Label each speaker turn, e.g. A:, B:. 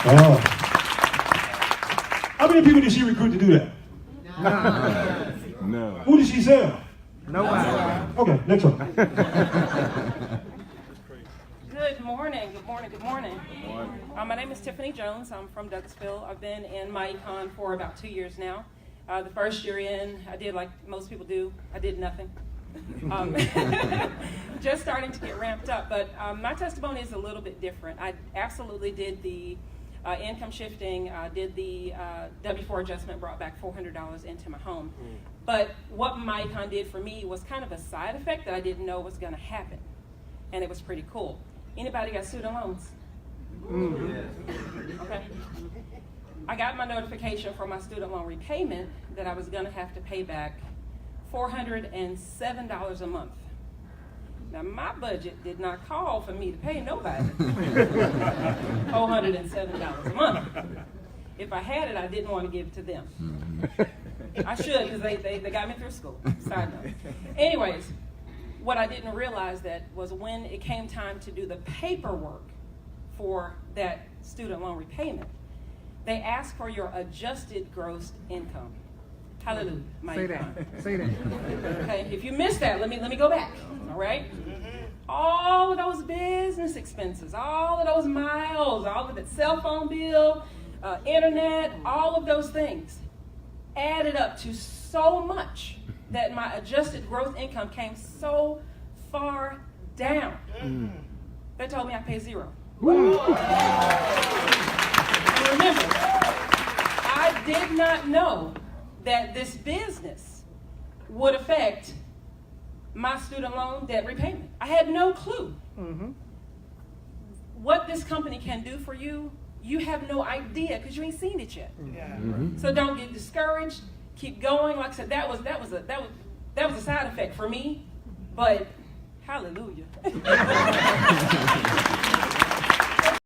A: Oh. How many people did she recruit to do that?
B: No.
A: Who did she sell?
C: Nobody.
A: Okay, next one.
D: Good morning, good morning, good morning. My name is Tiffany Jones. I'm from Douglasville. I've been in MyEcon for about 2 years now. The first year in, I did like most people do. I did nothing. Just starting to get ramped up, but my testimony is a little bit different. I absolutely did the income shifting, did the W-4 adjustment, brought back $400 into my home. But what MyEcon did for me was kind of a side effect that I didn't know was going to happen, and it was pretty cool. Anybody got student loans? Okay. I got my notification for my student loan repayment that I was going to have to pay back $407 a month. Now, my budget did not call for me to pay nobody $407 a month. If I had it, I didn't want to give it to them. I should, because they got me through school. Side note. Anyways, what I didn't realize that was when it came time to do the paperwork for that student loan repayment, they asked for your adjusted gross income. Hallelujah.
C: Say that. Say that.
D: Okay, if you missed that, let me go back. All right? All of those business expenses, all of those miles, all of that cell phone bill, internet, all of those things added up to so much that my adjusted gross income came so far down. They told me I pay zero. And remember, I did not know that this business would affect my student loan debt repayment. I had no clue. What this company can do for you, you have no idea because you ain't seen it yet. So don't get discouraged. Keep going. Like I said, that was a side effect for me, but hallelujah.